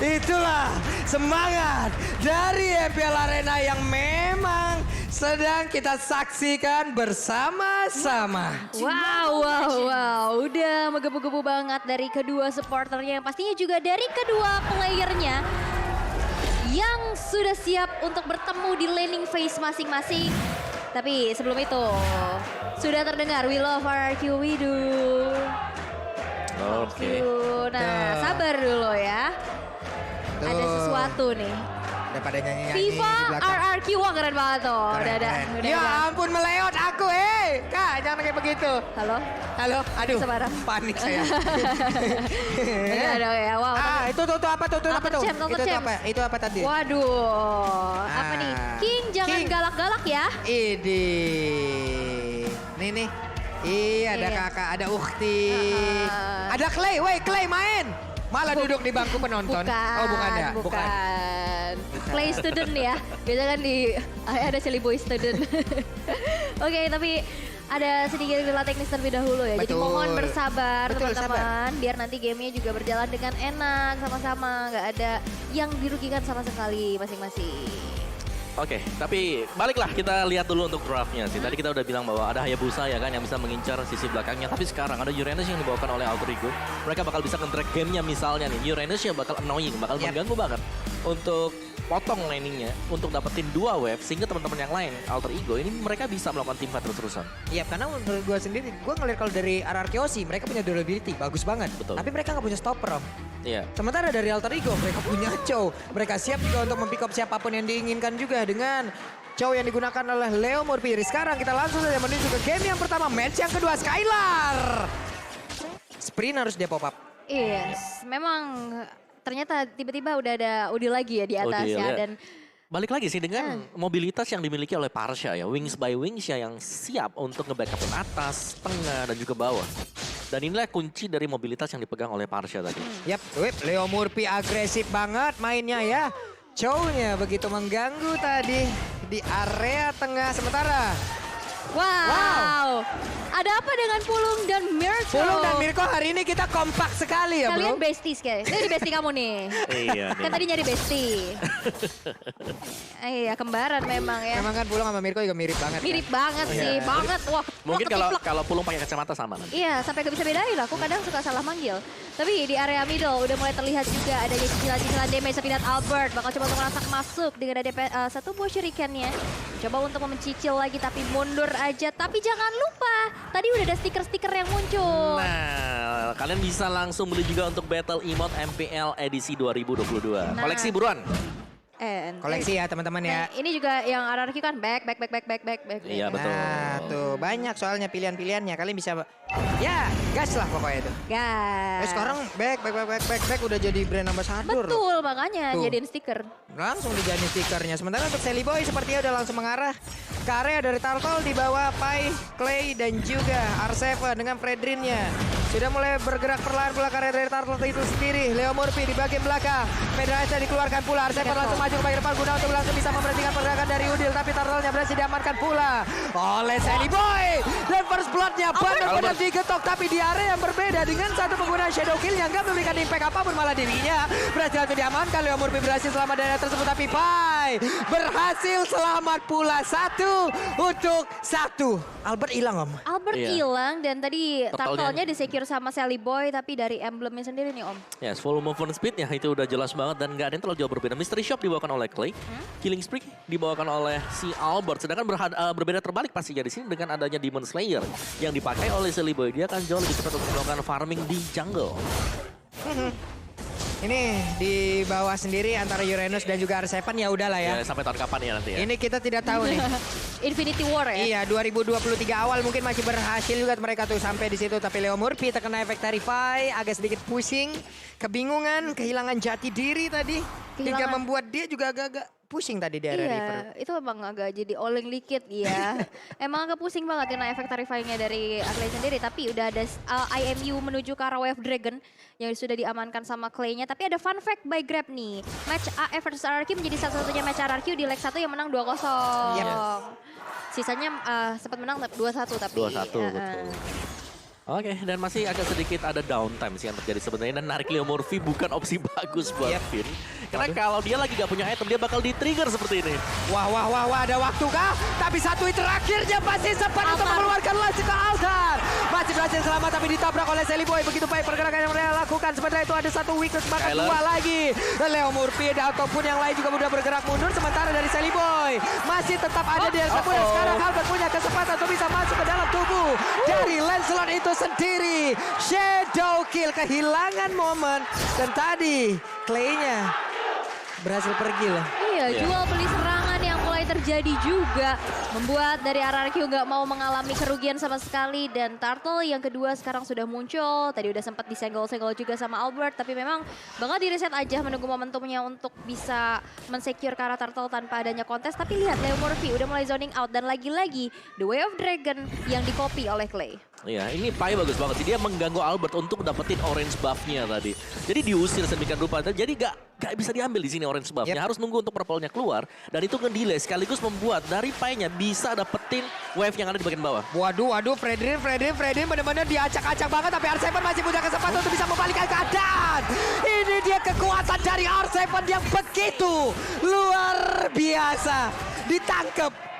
Itulah semangat dari MPL Arena yang memang sedang kita saksikan bersama-sama. Wow. Udah menggebu-gebu banget dari kedua supporternya. Yang pastinya juga dari kedua playernya. Yang sudah siap untuk bertemu di laning phase masing-masing. Tapi sebelum itu, sudah terdengar We Love RRQ We Do. Oke. Nah, sabar dulu ya. Ada sesuatu nih. Daripada nyanyi-nyanyi FIFA di belakang. RRQ, wah keren banget tuh. Keren. Udah. Ya ampun meleot aku, Kak jangan kayak begitu. Halo? Halo, aduh. Sebarang. Panik saya. Enggak ada ya, wow. Itu apa tuh? Apa tuh? Itu apa? Itu apa tadi? Waduh, apa nih? King jangan King. galak-galak ya. Ini. Nih. Iya, ada Iya. kakak, ada Ukti. Ada Clay, Clay main. Malah duduk di bangku penonton. Oh, bukan ya? Bukan. Play student ya. Biasa kan di ada silly boy student. Oke, tapi ada sedikit kendala teknis terlebih dahulu ya. Jadi Betul. mohon bersabar Betul, teman-teman. Biar nanti gamenya juga berjalan dengan enak sama-sama. Nggak ada yang dirugikan sama sekali masing-masing. Oke, tapi baliklah kita lihat dulu untuk draftnya sih. Tadi kita udah bilang bahwa ada Hayabusa ya kan yang bisa mengincar sisi belakangnya. Tapi sekarang ada Uranus yang dibawakan oleh Alter Ego. Mereka bakal bisa nge-drag gamenya misalnya nih. Uranus yang bakal annoying, bakal mengganggu banget. Untuk potong laningnya, untuk dapetin 2 wave. Sehingga teman-teman yang lain, Alter Ego, ini mereka bisa melakukan teamfight terus-terusan. Iya, karena menurut gue sendiri, gue ngeliat kalau dari RRQ mereka punya durability, bagus banget. Betul. Tapi mereka nggak punya stopper, Om. Iya. Sementara dari Alter Ego, mereka punya Chow. Mereka siap juga untuk mempick up siapapun yang diinginkan juga dengan Chow yang digunakan oleh Leo Murphy. Sekarang kita langsung saja menuju ke game yang pertama, match yang kedua, Skylar. Sprint harus dia pop up. Yes, memang ternyata tiba-tiba udah ada Udi lagi ya di atas Odil, ya. ya. Dan Balik lagi sih dengan mobilitas yang dimiliki oleh Parsha ya. Wings by Wings ya yang siap untuk nge-backupin atas, tengah, dan juga bawah. Dan inilah kunci dari mobilitas yang dipegang oleh Parsha tadi. Yap, Leo Murphy agresif banget mainnya ya. Chow-nya begitu mengganggu tadi di area tengah sementara. wow. Ada apa dengan Pulung dan Mirko? Pulung dan Mirko hari ini kita kompak sekali ya, Kalian bro. besties kayaknya. Ini bestie kamu nih. Iya. Kan tadi nyari bestie. Iya, kembaran memang ya. Memang kan Pulung sama Mirko juga mirip banget. Mirip banget sih, banget. Wah, Mungkin wah, ketiplek. kalau Pulung pakai kacamata sama nanti. Iya, sampai gak bisa bedain lah. Aku kadang suka salah manggil. Tapi di area middle udah mulai terlihat juga adanya cicilan-cicilan damage Sepinat Albert. Bakal coba untuk merangsak masuk dengan ada satu buah shuriken-nya. Coba untuk mencicil lagi tapi mundur aja. Tapi jangan lupa, tadi udah ada stiker-stiker yang muncul. Nah, kalian bisa langsung beli juga untuk Battle Emote MPL edisi 2022. Nah. Koleksi buruan. Koleksi ya teman-teman ya. Nah, ini juga yang RRQ kan back. Iya, betul. Nah, tuh banyak soalnya pilihan-pilihannya. Kalian bisa ya, gas lah pokoknya itu. Gas. Sekarang back udah jadi brand ambassador. Betul, makanya Tuh. jadiin stiker. Langsung dijadiin stikernya. Sementara untuk Sally Boy sepertinya udah langsung mengarah ke area dari Turtle di bawah Pai, Clay dan juga R7 dengan Fredrinnya. Sudah mulai bergerak perlahan pula ke area dari Turtle itu sendiri. Leo Murphy di bagian belakang. Federasi dikeluarkan pula. R7 langsung maju ke bagian depan guna untuk langsung bisa memberhentikan pergerakan dari Udil. Tapi Turtle-nya berhasil diamankan pula oleh Sally Boy. Dan first blood-nya benar-benar digetok. Tapi di area yang berbeda dengan satu pengguna Shadow Kill yang gak memberikan impact apapun, malah dirinya berhasil untuk diamankan. Leo Murphy berhasil selamat dari area tersebut. Tapi Pai berhasil selamat pula untuk satu. Albert hilang, Om. Albert Iya. hilang dan tadi Totalnya- turtle-nya disecure sama Sally Boy tapi dari emblemnya sendiri nih Om. Yes, full movement speed ya itu udah jelas banget dan nggak ada yang terlalu jauh berbeda. Mystery Shop dibawakan oleh Clay, Killing Spree dibawakan oleh si Albert. Sedangkan berbeda terbalik pastinya di sini dengan adanya Demon Slayer yang dipakai oleh Sally Boy. Dia akan jauh lebih cepat untuk melakukan farming di jungle. Ini di bawah sendiri antara Uranus dan juga R7 ya udahlah ya. Ya, sampai tahun kapan ya nanti ya? Ini kita tidak tahu nih. Infinity War ya. Iya, 2023 awal mungkin masih berhasil juga mereka tuh sampai di situ. Tapi Leo Murphy terkena efek Tarify, agak sedikit pusing, kebingungan, kehilangan jati diri tadi. Hingga membuat dia juga agak-agak pusing tadi di area river. Iya, itu emang agak jadi oleng dikit ya. Emang agak pusing banget kena efek tarify-nya dari Clay sendiri. Tapi udah ada IMU menuju ke arah Wave Dragon yang sudah diamankan sama Clay-nya. Tapi ada fun fact by Grab nih. Match AF versus RRQ menjadi satu-satunya match RRQ di leg 1 yang menang 2-0. Yes. Sisanya sempat menang 2-1 tapi. 2-1 betul. Oke, dan masih agak sedikit ada downtime sih yang terjadi sebenarnya. Dan narik Leo Murphy bukan opsi bagus buat Finn. Karena kalau dia lagi gak punya item, dia bakal di-trigger seperti ini. Wah, ada waktu kah? Tapi satu hit terakhirnya masih sempat untuk mengeluarkan launch ke altar. Masih berhasil selamat tapi ditabrak oleh Sally Boy. Begitu baik pergerakan yang mereka lakukan. Sementara itu ada satu weakness, bahkan dua lagi. Dan Leo Murphy ataupun yang lain juga sudah bergerak mundur. Sementara dari Sally Boy masih tetap ada di area sebelah. Sekarang Albert punya kesempatan untuk bisa masuk ke dalam tubuh dari Lancelot itu sendiri. Shadow kill, kehilangan momen. Dan tadi Clay-nya berhasil pergi loh. Iya, jual beli serangan yang mulai terjadi juga. Membuat dari RRQ nggak mau mengalami kerugian sama sekali. Dan Turtle yang kedua sekarang sudah muncul. Tadi udah sempat disenggol-senggol juga sama Albert. Tapi memang bakal di-reset aja menunggu momentumnya untuk bisa mensecure ke arah Turtle tanpa adanya kontes. Tapi lihat Leo Murphy udah mulai zoning out. Dan lagi-lagi The Way of Dragon yang di-copy oleh Clay. Iya, ini Pai bagus banget sih. Dia mengganggu Albert untuk dapetin orange buff-nya tadi. Jadi diusir sedemikian rupa. Jadi gak bisa diambil di sini orange buff-nya. Harus nunggu untuk purple-nya keluar. Dan itu nge-delay sekaligus membuat dari Pai-nya bisa dapetin wave yang ada di bagian bawah. Waduh, Fredrin benar-benar diacak-acak banget. Tapi R7 masih punya kesempatan untuk bisa membalikkan keadaan. Ini dia kekuatan dari R7 yang begitu luar biasa. Ditangkep.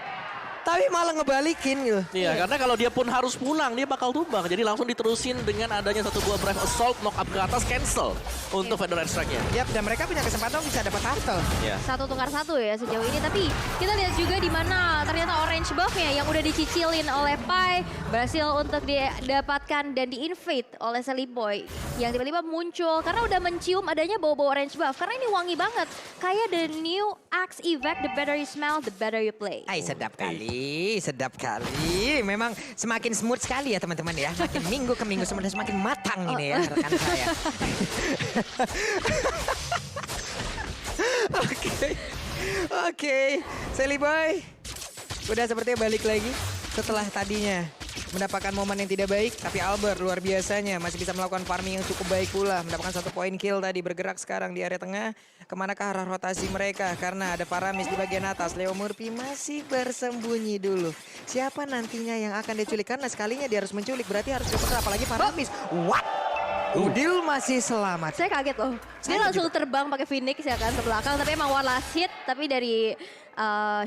Tapi malah ngebalikin gitu. Iya, karena kalau dia pun harus pulang, dia bakal tumbang. Jadi langsung diterusin dengan adanya satu buah Brave Assault, knock up ke atas, cancel untuk Federal Strike-nya. Yap, dan mereka punya kesempatan bisa dapat turtle. Iya. 1 tukar 1 ya sejauh ini. Tapi kita lihat juga di mana ternyata orange buff-nya yang udah dicicilin oleh Pai berhasil untuk didapatkan dan di-invade oleh Sally Boy. Yang tiba-tiba muncul karena udah mencium adanya bau-bau orange buff. Karena ini wangi banget. Kayak the new Axe Evac, the better you smell, the better you play. Ay, sedap kali. Memang semakin smooth sekali ya teman-teman ya. Makin minggu ke minggu semakin matang ini ya rekan saya. Oke. Sally Boy udah sepertinya balik lagi setelah tadinya mendapatkan momen yang tidak baik. Tapi Albert luar biasanya masih bisa melakukan farming yang cukup baik pula. Mendapatkan 1 point kill tadi, bergerak sekarang di area tengah. Kemana ke arah rotasi mereka karena ada Paramis di bagian atas. Leo Murphy masih bersembunyi dulu. Siapa nantinya yang akan diculik? Karena sekalinya dia harus menculik berarti harus diputar. Apalagi Paramis. What? Udil masih selamat. Saya kaget loh. Dia langsung terbang pakai Phoenix ya kan ke belakang. Tapi emang one last hit. Tapi dari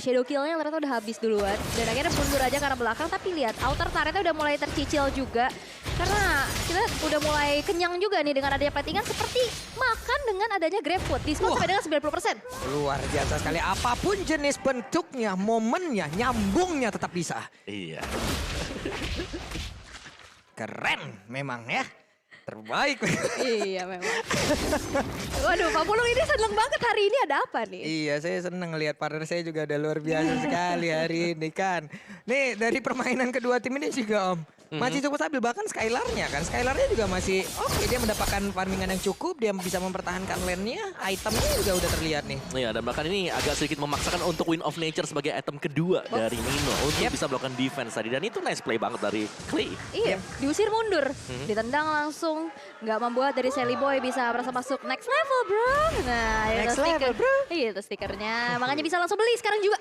shadow kill-nya ternyata udah habis duluan. Dan akhirnya mundur aja karena belakang. Tapi lihat outer turret-nya udah mulai tercicil juga. Karena kita udah mulai kenyang juga nih dengan adanya platingan. Seperti makan dengan adanya GrabFood. Diskon sampai dengan 90%. Luar biasa sekali. Apapun jenis bentuknya, momennya, nyambungnya tetap bisa. Iya. Keren memang ya. Terbaik. Iya memang. Waduh, Pak Pulung ini seneng banget hari ini ada apa nih? Iya, saya seneng ngelihat partner saya juga ada luar biasa sekali hari ini kan. Nih dari permainan kedua tim ini juga Om. Masih cukup stabil, bahkan Skylar-nya kan. Skylar-nya juga masih oke, dia mendapatkan farmingan yang cukup, dia bisa mempertahankan lane-nya, itemnya juga udah terlihat nih. Iya, dan bahkan ini agak sedikit memaksakan untuk Wind of Nature sebagai item kedua dari Nino untuk bisa melakukan defense tadi. Dan itu nice play banget dari Clay. Iya, diusir mundur, ditendang langsung, nggak membuat dari Sally Boy bisa merasa masuk next level bro. Nah, Next level bro. Iya, itu stikernya, makanya bisa langsung beli sekarang juga.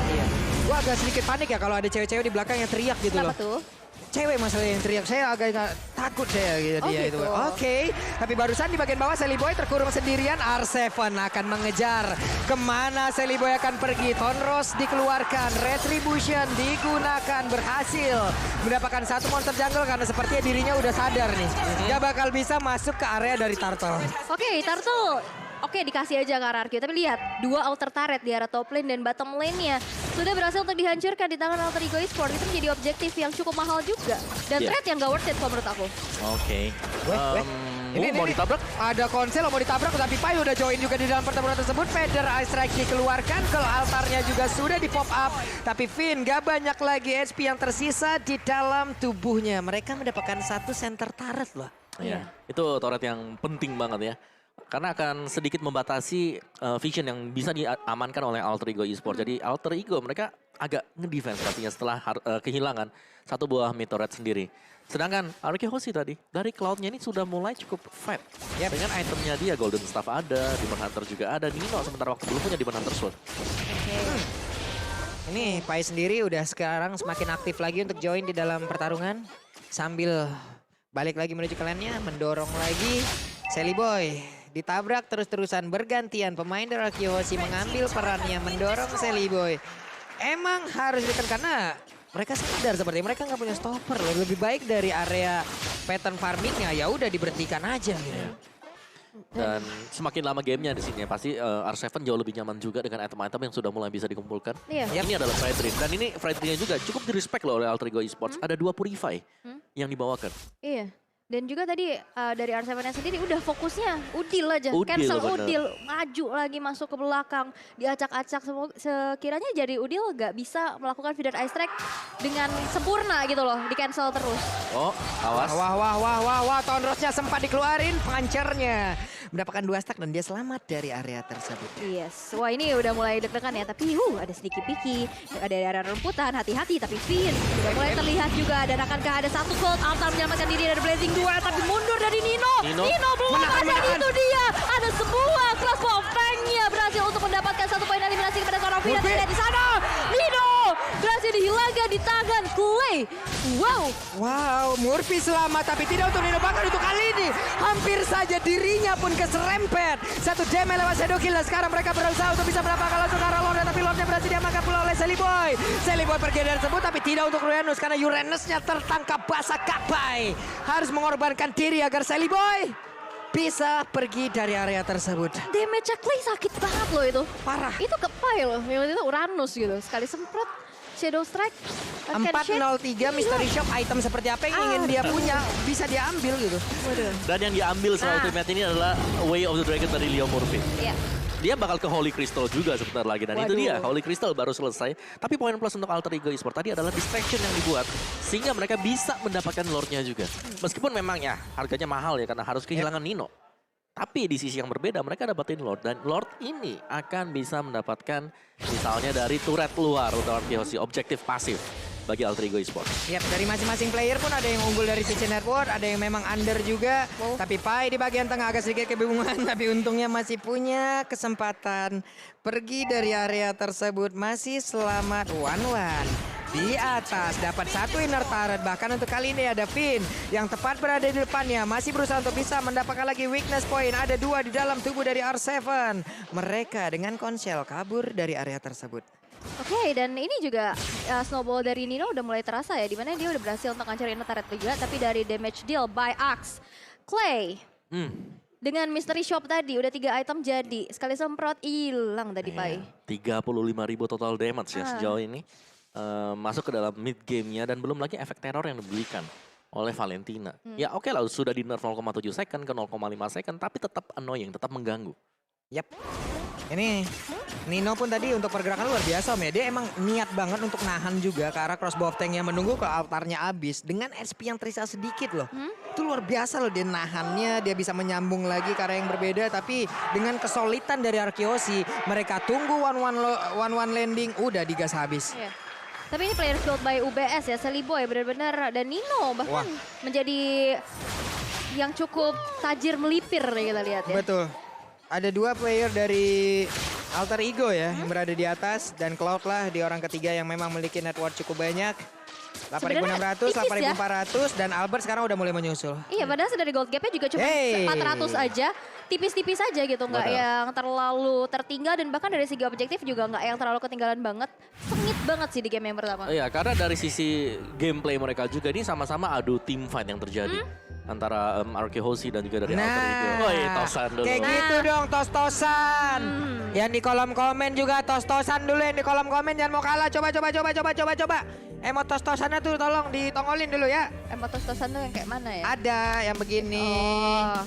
Iya. Gua agak sedikit panik ya kalau ada cewek-cewek di belakang yang teriak gitu loh. Kenapa tuh? Cewek masalah yang teriak, saya agak takut saya gitu dia gitu. itu. Oke, tapi barusan di bagian bawah Sally Boy terkurung sendirian. R7 akan mengejar. Kemana Sally Boy akan pergi? Tonros dikeluarkan, Retribution digunakan, berhasil mendapatkan 1 monster jungle karena sepertinya dirinya udah sadar nih. Gak bakal bisa masuk ke area dari Turtle. Oke, Turtle. Oke, dikasih aja ke RRQ. Tapi lihat, 2 outer turret di arah top lane dan bottom lane-nya sudah berhasil untuk dihancurkan di tangan Alter Ego Esports. Itu menjadi objektif yang cukup mahal juga. Dan trade yang gak worth it kalau menurut aku. Oke. Ini mau ditabrak? Ada konsel mau ditabrak, tapi Pai udah join juga di dalam pertempuran tersebut. Feather Ice Strike dikeluarkan, ke altarnya juga sudah di pop up. Tapi Finn gak banyak lagi HP yang tersisa di dalam tubuhnya. Mereka mendapatkan 1 center turret loh. Iya, itu turret yang penting banget ya. Karena akan sedikit membatasi vision yang bisa diamankan oleh Alter Ego Esports. Jadi Alter Ego mereka agak ngedefense pastinya setelah kehilangan 1 buah mid turret sendiri. Sedangkan RRQ Hoshi tadi, dari cloud-nya ini sudah mulai cukup fight. Ya, dengan itemnya dia, Golden Staff ada, Demon Hunter juga ada, Nino sementara waktu belum punya Demon Hunter Sword. Ini Pai sendiri udah sekarang semakin aktif lagi untuk join di dalam pertarungan. Sambil Balik lagi menuju ke lane-nya, mendorong lagi. Sally Boy ditabrak terus-terusan bergantian. Pemain dari Arkehosi mengambil perannya mendorong Sally Boy. Emang harus ditekan karena mereka sadar seperti mereka nggak punya stopper. Lebih baik dari area pattern farmingnya ya udah diberhentikan aja gitu. Dan semakin lama gamenya di sini pasti R7 jauh lebih nyaman juga dengan item-item yang sudah mulai bisa dikumpulkan. Iya. Ini adalah Fredrin dan ini Fredrinnya juga cukup di-respect loh oleh Alter Ego Esports. Ada 2 Purify yang dibawakan. Iya. Dan juga tadi dari R7-nya sendiri udah fokusnya Udil aja. Udil, Cancel bener. Udil, maju lagi masuk ke belakang. Diacak-acak sekiranya jadi Udil gak bisa melakukan feeder ice track dengan sempurna gitu loh. Di cancel terus. Oh, awas. Wah, Tonrosnya sempat dikeluarin pancernya. Mendapatkan 2 stack dan dia selamat dari area tersebut. Yes, wah ini udah mulai deg-degan ya. Tapi ada sedikit piki, ada area rumputan, hati-hati. Tapi Finn udah mulai terlihat juga. Dan akankah ada satu gold, Altar menyelamatkan diri dari Blazing 2. Tapi mundur dari Nino. Nino belum menahan. ada, itu dia. Ada sebuah kelas Fangnya berhasil untuk mendapatkan 1 poin eliminasi kepada seorang Finn. Dan lihat di sana, Nino berhasil dihilangkan di tangan Clay. Wow, Murphy selamat tapi tidak untuk Nino, bahkan untuk kali ini hampir saja dirinya pun keserempet. 1 damage lewat Shadow Kill dan sekarang mereka berusaha untuk bisa mendapatkan langsung ke arah Lord, tapi Lordnya berhasil diamankan pula oleh Sally Boy. Sally Boy pergi dari tersebut tapi tidak untuk Uranus karena Uranusnya tertangkap basah kapai. Harus mengorbankan diri agar Sally Boy bisa pergi dari area tersebut. Damage Clay sakit banget loh itu. Parah. Itu kepai loh, yang itu Uranus gitu. Sekali semprot Shadow Strike. 403 Mystery Shop, item seperti apa yang ingin dia punya bisa dia ambil gitu. Waduh. Dan yang diambil setelah ultimate ini adalah Way of the Dragon dari Leo Murphy. Iya. Dia bakal ke Holy Crystal juga sebentar lagi. Dan itu Waduh. dia, Holy Crystal baru selesai. Tapi poin plus untuk Alter Ego Esports tadi adalah distraction yang dibuat. Sehingga mereka bisa mendapatkan Lordnya juga. Meskipun memang ya harganya mahal ya karena harus kehilangan Nino. Tapi di sisi yang berbeda mereka dapetin Lord. Dan Lord ini akan bisa mendapatkan misalnya dari turret luar untuk Arkehosi. Objektif pasif bagi Alter Ego Esports. Yap, dari masing-masing player pun ada yang unggul dari sisi network, ada yang memang under juga. Tapi Pai di bagian tengah agak sedikit kebingungan, tapi untungnya masih punya kesempatan pergi dari area tersebut. Masih selamat 1-1. Di atas dapat 1 inner turret, bahkan untuk kali ini ada Finn yang tepat berada di depannya. Masih berusaha untuk bisa mendapatkan lagi weakness point. Ada 2 di dalam tubuh dari R7. Mereka dengan konsel kabur dari area tersebut. Oke, dan ini juga snowball dari Nino udah mulai terasa ya. Dimana dia udah berhasil untuk ngancurin turret juga. Tapi dari damage deal by Axe. Clay. Dengan Mystery Shop tadi udah 3 item jadi. Sekali semprot hilang tadi Pai. 35.000 total damage ya sejauh ini. Masuk ke dalam mid gamenya dan belum lagi efek teror yang diberikan oleh Valentina. Ya oke lah sudah di nerf 0,7 second ke 0,5 second tapi tetap annoying, tetap mengganggu. Yap. Ini Nino pun tadi untuk pergerakan luar biasa Om ya. Dia emang niat banget untuk nahan juga ke arah crossbow of tank yang menunggu ke altarnya habis. Dengan SP yang tersisa sedikit loh. Itu luar biasa loh dia nahannya. Dia bisa menyambung lagi ke arah yang berbeda. Tapi dengan kesolidan dari Arkehosi. Mereka tunggu one-one landing. Udah digas habis. Iya. Tapi ini player build by UBS ya, Sally Boy benar-benar dan Nino bahkan menjadi yang cukup tajir melipir ya kita lihat ya. Betul. Ada 2 player dari Alter Ego ya yang berada di atas dan Cloud lah di orang ketiga yang memang memiliki net worth cukup banyak. 8.600, 8.400 dan Albert sekarang udah mulai menyusul. Iya, padahal dari gold gap-nya juga cuma 400 aja. Tipis-tipis aja gitu, nggak yang terlalu tertinggal dan bahkan dari segi objektif juga nggak yang terlalu ketinggalan banget. Sengit banget sih di game yang pertama. Iya, karena dari sisi gameplay mereka juga ini sama-sama adu team fight yang terjadi. Antara Arkehosi dan juga dari Alter Ego. Woi, tosan dulu. Kayak gitu dong, tos-tosan. Yang di kolom komen juga tos-tosan dulu, yang di kolom komen jangan mau kalah. Coba. Emot tos-tosannya tuh tolong ditongolin dulu ya. Emot tos-tosan tuh yang kayak mana ya? Ada yang begini.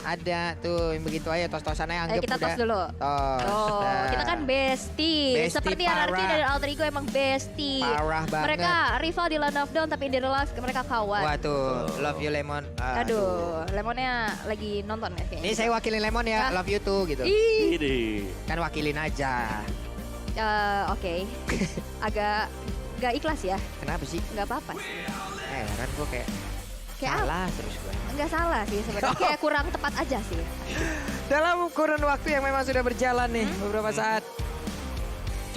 Ada tuh yang begitu aja tos-tosannya anggap kita udah. tos dulu. Tos. Nah. Kita kan bestie. Seperti parah. Anarchy dan Alter Ego emang bestie. Parah banget. Mereka rival di Land of Dawn tapi in the real life mereka kawan. Wah tuh, love you Lemon. Aduh, Lemonnya lagi nonton ya kayaknya. Ini saya wakilin Lemon ya, love you tuh gitu. Ih. Ini. Kan wakilin aja. Oke. Agak gak ikhlas ya. Kenapa sih? Gak apa-apa sih. Kan gue kayak Kayak salah terus gue. Enggak salah sih sebenarnya. Kayak kurang tepat aja sih. Dalam kurun waktu yang memang sudah berjalan nih beberapa saat.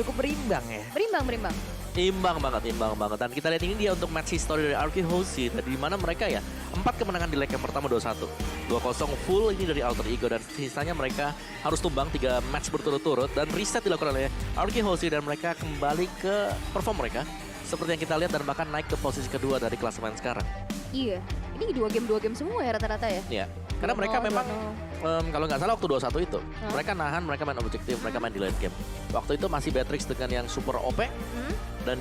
Cukup berimbang ya. Berimbang. Imbang banget. Dan kita lihat ini dia untuk match history dari RQ Hoshi. Di mana mereka ya 4 kemenangan di leg yang pertama 2-1. 2-0 full ini dari Alter Ego. Dan sisanya mereka harus tumbang 3 match berturut-turut. Dan reset dilakukan oleh RQ Hoshi dan mereka kembali ke perform mereka. Seperti yang kita lihat dan bahkan naik ke posisi kedua dari klasemen sekarang. Iya, ini 2 game semua ya rata-rata ya? Iya, karena mereka memang kalau nggak salah waktu 2-1 itu, mereka nahan, mereka main objektif, mereka main di late game. Waktu itu masih Beatrix dengan yang super OP dan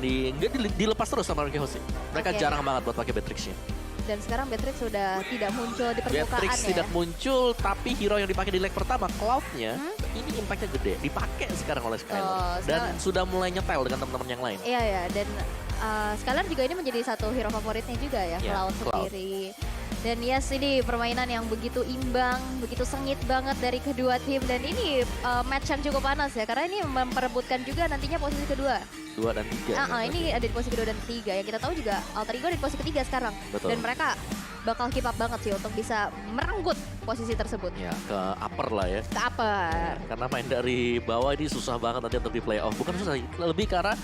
dilepas terus sama RQ Hoshi. Mereka jarang banget buat pakai Beatrixnya. Dan sekarang Beatrix sudah tidak muncul di permukaan Beatrix ya? tidak muncul, tapi hero yang dipakai di leg pertama, Cloud-nya, ini impactnya gede. Dipakai sekarang oleh Skylar. Dan sudah mulai nyetel dengan teman-teman yang lain. Iya ya, dan Skylar juga ini menjadi satu hero favoritnya juga ya, Ya, Cloud sendiri. Dan yes, ini permainan yang begitu imbang, begitu sengit banget dari kedua tim. Dan ini match yang cukup panas ya, karena ini memperebutkan juga nantinya posisi kedua. 2 dan 3. Ini ada di posisi kedua dan ketiga. Yang kita tahu juga Alter Ego ada di posisi ketiga sekarang. Betul. Dan mereka bakal keep up banget sih untuk bisa merenggut posisi tersebut. Ya, ke upper lah ya. Ke upper. Karena main dari bawah ini susah banget nanti untuk di playoff. Bukan susah, lebih karena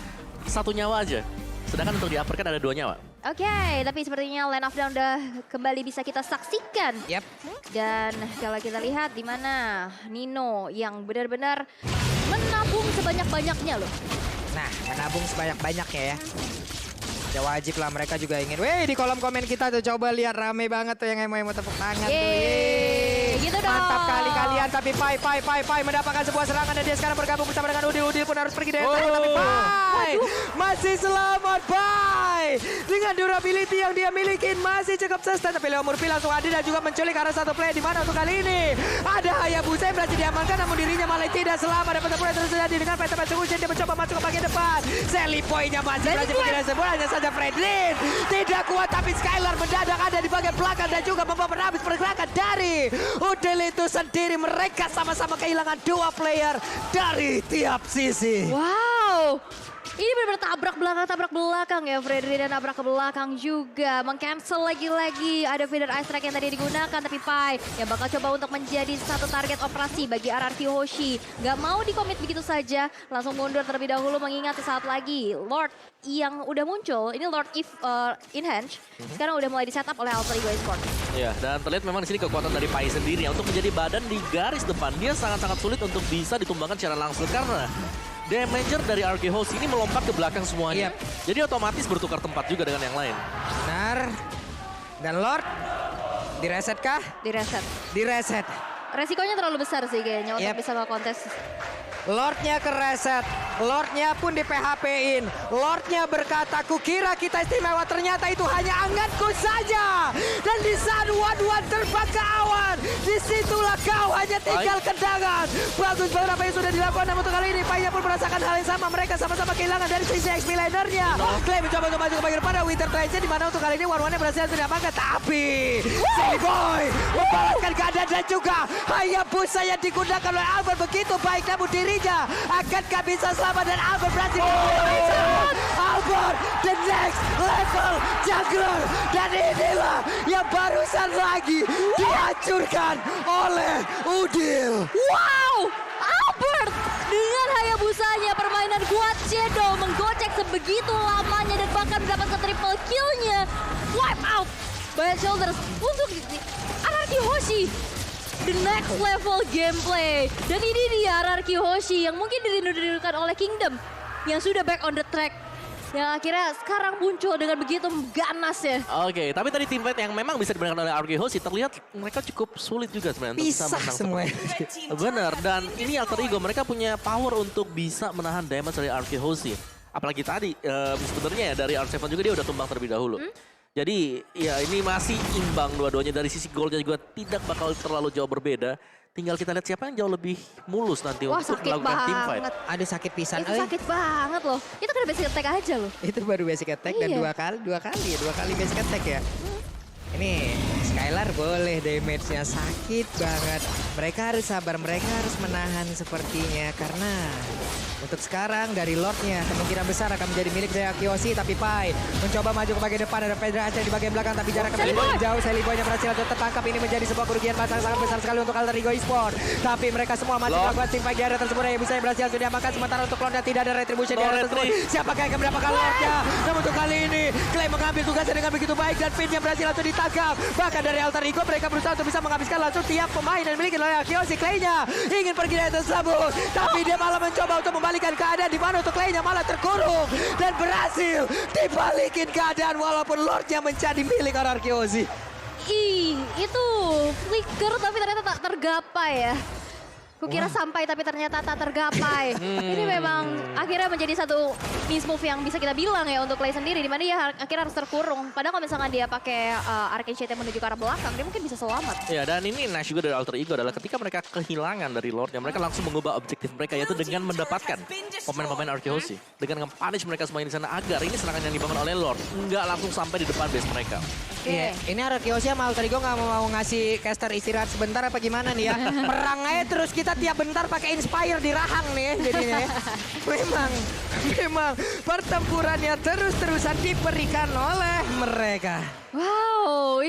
1 nyawa aja. Sedangkan untuk di upper kan ada 2 nyawa. Oke, tapi sepertinya Land of Dawn udah kembali bisa kita saksikan. Yap. Dan kalau kita lihat di mana Nino yang benar-benar menabung sebanyak-banyaknya loh. Nah, menabung sebanyak-banyaknya ya. Ya wajib lah mereka juga ingin. Weh, di kolom komen kita tuh coba lihat rame banget tuh yang mau tepuk tangan tuh. Yeay, gitu dong. Mantap kali kalian, tapi Pai mendapatkan sebuah serangan dan dia sekarang bergabung bersama dengan Udil pun harus pergi dari atas, tapi Pai masih selamat Pai. Dengan durability yang dia miliki masih cukup sustain, tapi Leo Murphy langsung hadir dan juga menculik arah satu play di mana untuk kali ini ada Hayabusa yang berhasil diamankan namun dirinya malah tidak selamat dan pertempuran terus terjadi dengan Peta Patsukuchen dia mencoba masuk ke bagian depan. Sally Boy-nya masih berhasil mengira sebuah hanya saja Fredrin tidak kuat tapi Skylar mendadak ada di bagian belakang dan juga membawa habis pergerakan dari Udil itu sendiri. Mereka sama-sama kehilangan 2 player dari tiap sisi. Wow. Ini benar-benar tabrak belakang ya Fredri, dan tabrak ke belakang juga. Meng-cancel lagi-lagi ada feeder ice track yang tadi digunakan, tapi Pai yang bakal coba untuk menjadi satu target operasi bagi RRQ Hoshi. Gak mau dikomit begitu saja, langsung mundur terlebih dahulu mengingat sesaat lagi Lord yang udah muncul, ini Lord Eve Inhenge, sekarang udah mulai di-setup oleh Alter Ego Esports. Ya, dan terlihat memang di sini kekuatan dari Pai sendiri ya, untuk menjadi badan di garis depan. Dia sangat-sangat sulit untuk bisa ditumbangkan secara langsung karena damager dari RQ Hoshi ini melompat ke belakang semuanya. Jadi otomatis bertukar tempat juga dengan yang lain. Benar. Dan Lord, direset kah? Direset. Direset. Resikonya terlalu besar sih kayaknya untuk bisa nge-kontes. Lordnya kereset, Lordnya pun di PHP-in. Lordnya berkata, kukira kita istimewa, ternyata itu hanya anganku saja. Dan di saat Wan terbang ke awan, disitulah kau hanya tinggal kendangan. Bagus banget apa yang sudah dilakukan, namun untuk kali ini Paya pun merasakan hal yang sama. Mereka sama-sama kehilangan dari sisi XP lanernya. Clay mencoba untuk maju ke bagian pada Winter Transit, di mana untuk kali ini Wan-Wannya berhasil diamankan. Tapi Silly Boy membalaskan keadaan dan juga Hayabusa yang digunakan oleh Albert begitu baik, namun dirinya akankah bisa selamat dan Albert berhasil Albert the next level jungler, dan inilah yang barusan lagi dihancurkan oleh Udil. Wow, Albert dengan Hayabusanya permainan kuat Shadow menggocek sebegitu lamanya dan bahkan mendapatkan triple kill-nya. Wipe out by Shoulders untuk RRQ Hoshi. The next level gameplay. Dan ini dia RRQ Hoshi yang mungkin dirindu-rindukan oleh Kingdom yang sudah back on the track. Yang akhirnya sekarang muncul dengan begitu ganas ya. Oke, tapi tadi tim fight yang memang bisa dimenangkan oleh RQ Hoshi terlihat mereka cukup sulit juga sebenarnya untuk bisa Pisah menang. semua. Benar, dan ini Alter Ego mereka punya power untuk bisa menahan damage dari RQ Hoshi. Apalagi tadi sebenarnya ya dari R7 juga dia udah tumbang terlebih dahulu. Jadi ya ini masih imbang dua-duanya, dari sisi goalnya juga tidak bakal terlalu jauh berbeda. Tinggal kita lihat siapa yang jauh lebih mulus nanti untuk melakukan team fight. Aduh sakit pisan. Itu sakit banget loh. Itu kan basic attack aja loh. Itu baru basic attack dan dua kali basic attack ya. Ini Skylar boleh damage-nya sakit banget. Mereka harus sabar, mereka harus menahan sepertinya. Karena untuk sekarang dari Lordnya kemungkinan besar akan menjadi milik dari Akioshi. Tapi Pai mencoba maju ke bagian depan. Ada Pedraza di bagian belakang tapi jarak kembali jauh. Seliboy-nya berhasil untuk tertangkap. Ini menjadi sebuah kerugian masa yang sangat besar sekali untuk Alter Ego Esports. Tapi mereka semua masih melakukan team fight di area tersebut. Ya bisa berhasil sudah diamankan. Sementara untuk Lordnya tidak ada retribution di area tersebut. Siapakah yang akan mendapatkan Lordnya? Namun untuk kali ini Clay mengambil tugasnya dengan begitu baik. Dan Finn yang berhasil langsung ditangkap. Bahkan dari Alter Ego mereka berusaha untuk bisa menghabiskan langsung tiap pemain dan dimiliki oleh Akioshi. Clay-nya ingin pergi dari tersebut. Tapi dia malah mencoba untuk membalikan keadaan di mana untuk Clay-nya malah terkurung. Dan berhasil dibalikin keadaan walaupun Lord-nya menjadi milik orang Akioshi. Ih, itu flicker tapi ternyata tak tergapai ya. Kukira sampai tapi ternyata tak tergapai. Ini memang akhirnya menjadi satu miss move yang bisa kita bilang ya untuk Clay sendiri. Dimana dia akhirnya harus terkurung. Padahal kalau misalkan dia pakai Arcane Shade yang menuju ke arah belakang, dia mungkin bisa selamat. Ya, dan ini Nash juga dari Alter Ego adalah ketika mereka kehilangan dari Lordnya, mereka langsung mengubah objektif mereka yaitu dengan mendapatkan pemain-pemain Arkeoshi. Dengan nge-punish mereka semuanya di sana agar ini serangan yang dibangun oleh Lord nggak langsung sampai di depan base mereka. Iya, ini Akioshi sama Alter Ego nggak mau ngasih caster istirahat sebentar apa gimana nih ya? Perang aja terus kita tiap bentar pakai inspire di rahang nih ya, jadinya ya. Memang pertempurannya terus-terusan diberikan oleh mereka. Wow,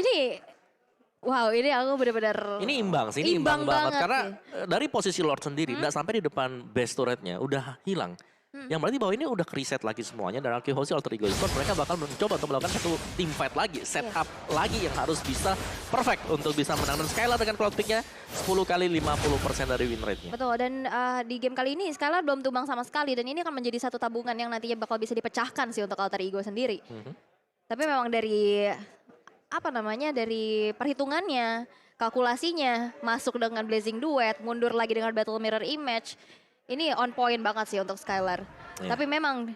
ini aku benar-benar Ini imbang sih, ini imbang banget. Karena sih. dari posisi Lord sendiri, nggak sampai di depan base turretnya, udah hilang. Yang berarti bahwa ini udah reset lagi semuanya. Dan Akioshi Alter Ego Esports mereka bakal mencoba untuk melakukan satu team fight lagi. Setup lagi yang harus bisa perfect untuk bisa menang. Dan Skylar dengan cloud pick-nya 10 kali 50% dari win rate-nya. Betul, dan di game kali ini Skylar belum tumbang sama sekali. Dan ini akan menjadi satu tabungan yang nantinya bakal bisa dipecahkan sih untuk Alter Ego sendiri. Tapi memang dari dari perhitungannya, kalkulasinya, masuk dengan Blazing Duet, mundur lagi dengan Battle Mirror Image, ini on point banget sih untuk Skylar. Yeah. Tapi memang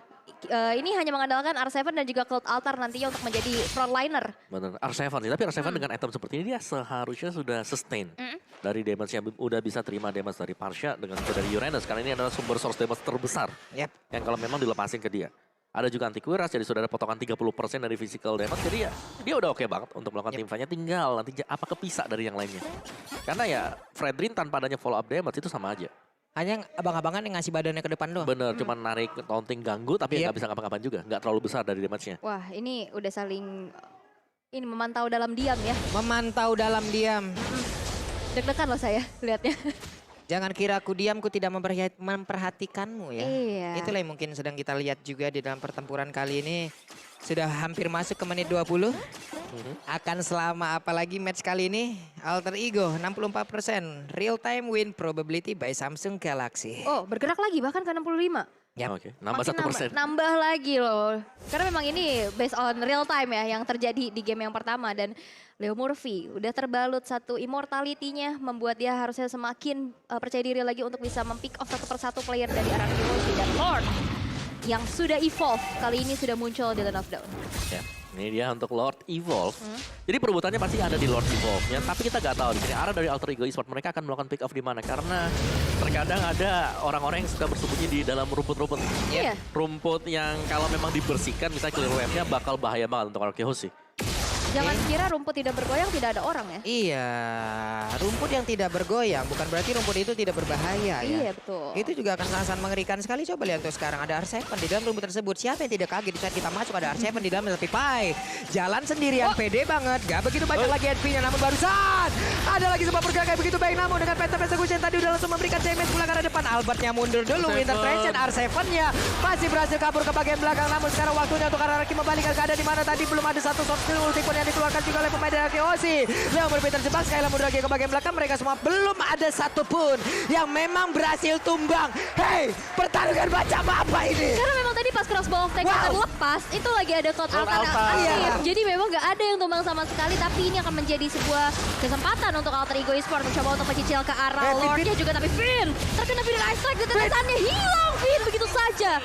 ini hanya mengandalkan R7 dan juga Cloud Altar nantinya untuk menjadi frontliner. Benar, R7 nih. Tapi R7 dengan item seperti ini dia seharusnya sudah sustain. Dari damage yang udah bisa terima damage dari Parsha dengan juga dari Uranus. Karena ini adalah sumber source damage terbesar. Yang kalau memang dilepasin ke dia. Ada juga anti-Quiras, jadi sudah ada potongan 30% dari physical damage. Jadi ya, dia udah oke banget untuk melakukan team fight-nya. Tinggal nanti apa kepisah dari yang lainnya. Karena ya, Fredrin tanpa adanya follow up damage itu sama aja. Hanya abang-abangan yang ngasih badannya ke depan doang. Bener, cuma narik taunting ganggu tapi nggak bisa ngapa-ngapain juga. Nggak terlalu besar dari damage-nya. Wah, ini udah saling memantau dalam diam ya. Memantau dalam diam. Deg-degan loh saya lihatnya. Jangan kira aku diam, ku tidak memperhatikanmu ya. Iya. Itulah yang mungkin sedang kita lihat juga di dalam pertempuran kali ini. Sudah hampir masuk ke menit 20. Akan selama apalagi match kali ini? Alter Ego 64%. Real time win probability by Samsung Galaxy. Oh, bergerak lagi bahkan ke 65. Yap. Oke, nambah Makin 1%. Nambah lagi loh. Karena memang ini based on real time ya yang terjadi di game yang pertama. Dan Leo Murphy udah terbalut satu immortality-nya. Membuat dia harusnya semakin percaya diri lagi untuk bisa mempick off satu persatu player dari arah Akioshi. Dan Lord yang sudah evolve kali ini sudah muncul di Land of Dawn. Ya, ini dia untuk Lord Evolve. Jadi perebutannya pasti ada di Lord Evolve-nya, tapi kita nggak tahu di sini arah dari Alter Ego Esports mereka akan melakukan pick off di mana karena terkadang ada orang-orang yang suka bersembunyi di dalam rumput-rumput. Iya. Rumput yang kalau memang dibersihkan misalnya clear wave-nya bakal bahaya banget untuk Akioshi. Jangan kira rumput tidak bergoyang tidak ada orang ya. Iya, rumput yang tidak bergoyang bukan berarti rumput itu tidak berbahaya ya. Iya betul. Itu juga akan sangat mengerikan sekali. Coba lihat tuh sekarang ada R7 di dalam rumput tersebut. Siapa yang tidak kaget di saat kita masuk ada R7 di dalam, tapi Pai jalan sendirian pede banget. Gak begitu banyak lagi HP-nya, namun barusan ada lagi sebuah pergerakan kayak begitu baik. Namun dengan Phantom Execution tadi udah langsung memberikan damage pula ke arah depan. Albertnya mundur dulu, intervention R7-nya masih berhasil kabur ke bagian belakang. Namun sekarang waktunya untuk Araraki membalikan keadaan di mana tadi belum ada satu soft skill ulti pun yang dikeluarkan juga oleh pemain dari Akioshi. Leo Murphy terjebak, Skylar mundur lagi ke bagian belakang. Mereka semua belum ada satupun yang memang berhasil tumbang. Hei, pertarungan macam apa ini? Karena memang tadi pas crossbow of tank terlepas, itu lagi ada Cloud Altar aktif. Iya. Jadi memang nggak ada yang tumbang sama sekali, tapi ini akan menjadi sebuah kesempatan untuk Alter Ego Esports mencoba untuk mencicil ke arah Lordnya juga. Tapi Finn terkena Finn Ice Strike dan tetesannya hilang Finn begitu saja.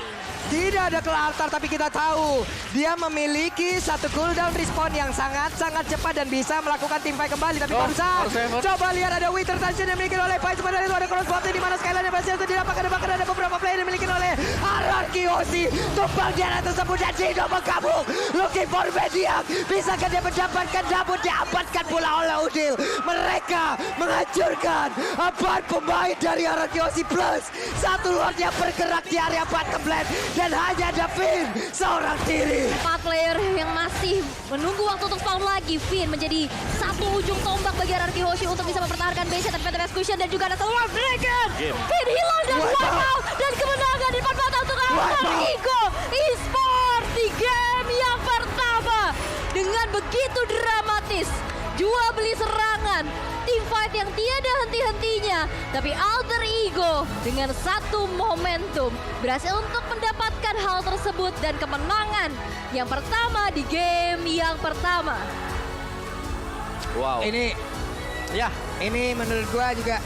Tidak ada ke altar, tapi kita tahu dia memiliki satu cooldown respawn yang sangat-sangat cepat dan bisa melakukan team fight kembali. Tapi barusan, coba lihat ada Wither Tension yang dimiliki oleh Pai. Sebenarnya itu ada crossbow di mana Skylar yang berhasil itu didapatkan. Bahkan ada beberapa player yang dimiliki oleh RRQ Hierarchy Hoshi tumpang di arah tersebut dan Dino menggabung. Looking for Mediak. Bisakah dia mendapatkan, namun diamankan pula oleh Udil. Mereka menghancurkan 4 pemain dari Hierarchy Hoshi plus 1 Lord yang bergerak di area bottom lane. Dan hanya ada Finn seorang diri. 4 player yang masih menunggu waktu untuk spawn lagi. Finn menjadi satu ujung tombak bagi Hierarchy Hoshi untuk bisa mempertahankan base, tapi Peter Cushion dan juga ada Lord Dragon. Finn hilang dan wipe out. Dan kemenangan di depan mata untuk Alter Ego Esports di game yang pertama. Dengan begitu dramatis, jual beli serangan, team fight yang tiada henti-hentinya. Tapi Alter Ego dengan satu momentum berhasil untuk mendapatkan hal tersebut dan kemenangan yang pertama di game yang pertama. Wow. Ini Ya, menurut gua juga